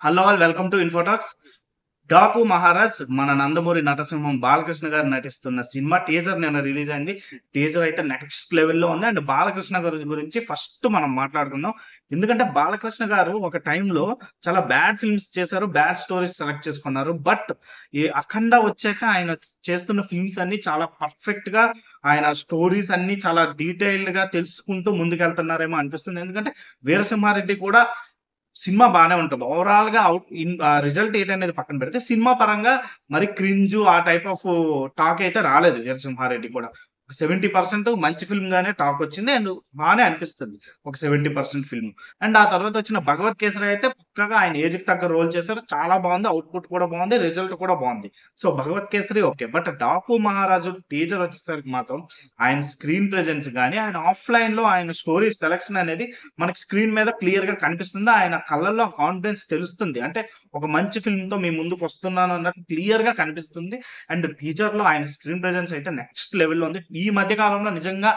Hello all welcome to ఇన్ఫోటాక్స్. 'Daaku Maharaj' మన నందమూరి నటసింహం బాలకృష్ణ గారు నటిస్తున్న సినిమా టీజర్ నిన్న రిలీజ్ అయింది. టీజర్ అయితే నెక్స్ట్ లెవెల్‌లో ఉంది. అండ్ బాలకృష్ణ గారి గురించి ఫస్ట్ మనం మాట్లాడుకుందాం. ఎందుకంటే బాలకృష్ణ గారు ఒక టైంలో చాలా బ్యాడ్ ఫిల్మ్స్ చేశారు. బ్యాడ్ స్టోరీస్ సెలెక్ట్ చేసుకున్నారు. బట్ ఈ 'అఖండ' వచ్చాక ఆయన చేస్తున్న ఫిల్మ్స్ అన్నీ చాలా పర్ఫెక్ట్‌గా ఆయన స్టోరీస్ అన్నీ చాలా డీటెయిల్డ్‌గా తెలుసుకుంటూ ముందుకెళ్తున్నారేమో అనిపిస్తుంది. ఎందుకంటే 'వీరసింహారెడ్డి' కూడా సినిమా బానే ఉంటది. ఓవరాల్‌గా రిజల్ట్ ఏంటనేది పక్కన పెడితే, సినిమా పరంగా మరి క్రింజు ఆ టైప్ ఆఫ్ టాక్ అయితే రాలేదు 'వీరసింహారెడ్డి' కూడా. 70% మంచి ఫిల్మ్ గానే టాకొచ్చింది. అండ్ బానే అనిపిస్తది. ఒక 70% ఫిల్మ్. అండ్ ఆ తర్వాత వచ్చిన 'భగవత్ కేసరి' అయితే పక్కాగా ఆయన ఏజ్‌కి తగ్గ రోల్ చేశారు. చాలా బావుంది. అవుట్‌పుట్ కూడా బావుంది. రిజల్ట్ కూడా బావుంది. So, 'Bhagavanth Kesari' okay. But 'Daaku Maharaaj' teaser వచ్చేసరికి మాత్రం ఆయన స్క్రీన్ ప్రెజెన్స్ గాని, ఆయన ఆఫ్‌లైన్‌లో ఆయన స్టోరీ సెలక్షన్ అనేది మనకి స్క్రీన్ మీద క్లియర్‌గా కనిపిస్తుంది. ఆయన కళ్ళల్లో కాన్ఫిడెన్స్ తెలుస్తుంది. అంటే ఒక మంచి ఫిల్మ్‌తో మీ ముందుకొస్తున్నాను అన్నట్టు క్లియర్‌గా కనిపిస్తుంది. అండ్ టీజర్‌లో ఆయన స్క్రీన్ ప్రెజెన్స్ అయితే నెక్స్ట్ లెవెల్‌లో ఉంది. ఈ మధ్య కాలంలో నిజంగా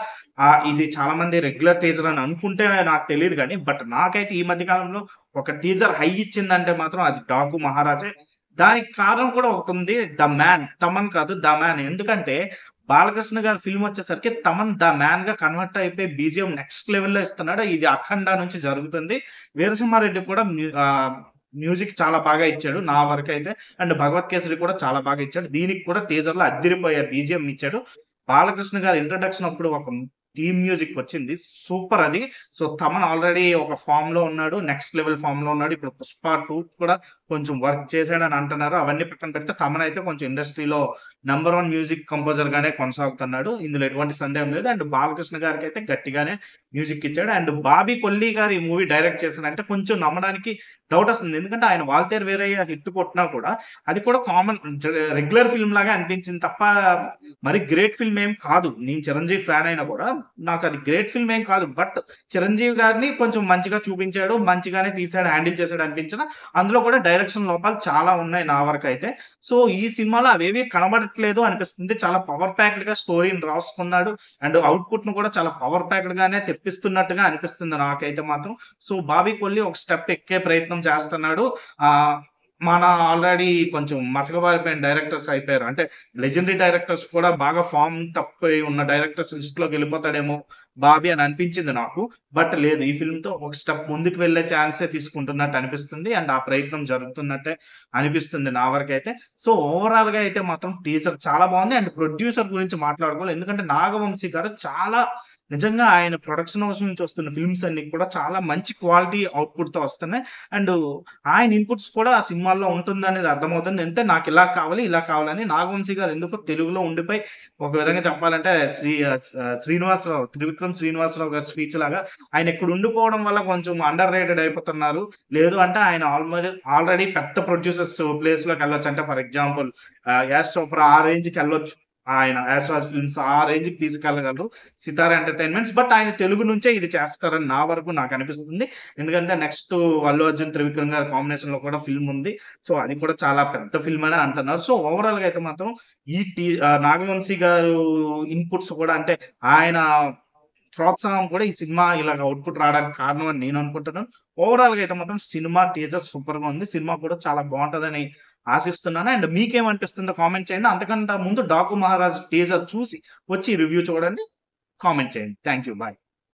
ఇది చాలా మంది రెగ్యులర్ టీజర్ అని అనుకుంటే నాకు తెలీదు గానీ, బట్ నాకైతే ఈ మధ్య కాలంలో ఒక టీజర్ హై ఇచ్చిందంటే మాత్రం అది 'డాకు మహారాజే'. దానికి కారణం కూడా ఒకటుంది. 'ద మ్యాన్' తమన్ కాదు 'ద మ్యాన్'. ఎందుకంటే బాలకృష్ణ గారి ఫిల్మ్ వచ్చేసరికి తమన్ 'ద మ్యాన్‌గా కన్వర్ట్ అయిపోయి బీజీఎం నెక్స్ట్ లెవెల్‌లో ఇస్తున్నాడు. ఇది 'అఖండ' నుంచి జరుగుతుంది. 'వీరసింహారెడ్డి' కూడా మ్యూజిక్ చాలా బాగా ఇచ్చాడు నా వరకైతే. అండ్ 'భగవత్ కేసరి' కూడా చాలా బాగా ఇచ్చాడు. దీనికి కూడా టీజర్‌లో అద్దిరిపోయే బీజీఎం ఇచ్చాడు. బాలకృష్ణ గారి ఇంట్రడక్షన్ అప్పుడు ఒక థీమ్ మ్యూజిక్ వచ్చింది. సూపర్ అది. సో, తమన్ ఆల్రెడీ ఒక ఫార్మ్‌లో ఉన్నాడు. నెక్స్ట్ లెవెల్ ఫార్మ్‌లో ఉన్నాడు. ఇప్పుడు 'పుష్ప 2' కూడా కొంచెం వర్క్ చేశాడని అంటున్నారు. అవన్నీ పక్కన పెడితే తమన్ అయితే కొంచెం ఇండస్ట్రీలో నంబర్ 1 మ్యూజిక్ కంపోజర్ గానే కొనసాగుతున్నాడు. ఇందులో ఎటువంటి సందేహం లేదు. అండ్ బాలకృష్ణ గారికైతే గట్టిగానే మ్యూజిక్ ఇచ్చాడు. అండ్ బాబీ కొల్లి గారు ఈ మూవీ డైరెక్ట్ చేశారంటే కొంచెం నమ్మడానికి డౌట్ వస్తుంది. ఎందుకంటే ఆయన 'వాల్తేరు వీరయ్య' హిట్ కొట్టినా కూడా అది కూడా కామన్ రెగ్యులర్ ఫిల్మ్ లాగా అనిపించింది తప్ప మరి గ్రేట్ ఫిల్మ్ ఏం కాదు. నేను 'చిరంజీవి' ఫ్యాన్ అయినా కూడా నాకది గ్రేట్ ఫిల్మ్ ఏం కాదు. బట్ 'చిరంజీవి' గారిని కొంచెం మంచిగా చూపించాడు. మంచిగానే తీసాడు, హ్యాండిల్ చేసాడు అనిపించిన అందులో కూడా డైరెక్షన్ లోపాలు చాలా ఉన్నాయి నా వరకైతే. సో, ఈ సినిమాలో అవేవి కనబడట్లేదు అనిపిస్తుంది. చాలా పవర్ ప్యాక్డ్‌గా స్టోరీని రాసుకున్నాడు. అండ్ అవుట్‌పుట్‌ను కూడా చాలా పవర్ ప్యాక్డ్‌గానే తెప్పిస్తున్నట్టుగా అనిపిస్తుంది నాకైతే మాత్రం. సో, బాబీ కొల్లి ఒక స్టెప్ ఎక్కే ప్రయత్నం చేస్తున్నాడు. ఆహ్, మన ఆల్రెడీ కొంచెం మసకబారిపోయిన డైరెక్టర్స్ అయిపోయారు. అంటే లెజెండరీ డైరెక్టర్స్ కూడా బాగా ఫార్మ్ తప్పిపోయి ఉన్న డైరెక్టర్స్ లిస్ట్‌లోకి వెళ్ళిపోతాడేమో బాబీ అని అనిపించింది నాకు. బట్ లేదు. ఈ ఫిల్మ్‌తో ఒక స్టెప్ ముందుకు వెళ్ళే ఛాన్సే తీసుకుంటున్నట్టు అనిపిస్తుంది. అండ్ ఆ ప్రయత్నం జరుగుతున్నట్టే అనిపిస్తుంది నా వరకైతే. సో, ఓవరాల్‌గా అయితే మాత్రం టీజర్ చాలా బావుంది. అండ్ ప్రొడ్యూసర్ గురించి మాట్లాడుకోవాలి. ఎందుకంటే 'నాగవంశి' గారు చాలా నిజంగా ఆయన ప్రొడక్షన్ హౌస్ నుంచి వస్తున్న ఫిల్మ్స్ అన్నీ కూడా చాలా మంచి క్వాలిటీ అవుట్‌పుట్‌తో వస్తున్నాయి. అండ్ ఆయన ఇన్‌పుట్స్ కూడా ఆ సినిమాల్లో ఉంటుందనేది అర్థమవుతుంది. అంటే నాకిలా కావాలి, ఇలా కావాలని 'నాగవంశి' గారు ఎందుకో తెలుగులో ఉండిపోయి ఒక విధంగా చెప్పాలంటే శ్రీనివాసరావు, త్రివిక్రమ్ శ్రీనివాసరావు గారి స్పీచ్ లాగా ఆయన ఇక్కడ ఉండిపోవడం వల్ల కొంచెం అండర్ రేటెడ్ అయిపోతున్నారు. లేదు అంటే ఆయన ఆల్రెడీ పెద్ద ప్రొడ్యూసర్స్ ప్లేస్‌లోకెళ్ళొచ్చు. అంటే ఫర్ ఎగ్జాంపుల్ 'యాష్ చోప్రా' ఆ రేంజ్‌కెళ్ళొచ్చు. ఆయన 'యాశ్రాజ్ ఫిల్మ్స్' ఆ రేంజ్‌కి తీసుకెళ్ళగలరు. 'సితార ఎంటర్‌టైన్‌మెంట్స్' బట్ ఆయన తెలుగు నుంచే ఇది చేస్తారని నా వరకు నాకనిపిస్తుంది. ఎందుకంటే నెక్స్ట్ 'అల్లు అర్జున్', 'త్రివిక్రమ్' గారి కాంబినేషన్‌లో కూడా ఫిల్మ్ ఉంది. సో, అది కూడా చాలా పెద్ద ఫిల్మ్ అనే అంటున్నారు. సో, ఓవరాల్‌గా అయితే మాత్రం 'నాగవంశి' గారు ఇన్‌పుట్స్ కూడా అంటే ఆయన ప్రోత్సాహం కూడా ఈ సినిమా ఇలాగ అవుట్‌పుట్ రావడానికి కారణం అని నేను అనుకుంటున్నాను. ఓవరాల్‌గా అయితే మాత్రం సినిమా టీజర్ సూపర్‌గా ఉంది. సినిమా కూడా చాలా బావుంటదని ఆశిస్తున్నాను. అండ్ మీకేమనిపిస్తుందో కామెంట్ చేయండి. అంతకంటే ముందు 'డాకు మహారాజ్' టీజర్ చూసి వచ్చి రివ్యూ చూడండి. కామెంట్ చేయండి. Thank you. బాయ్.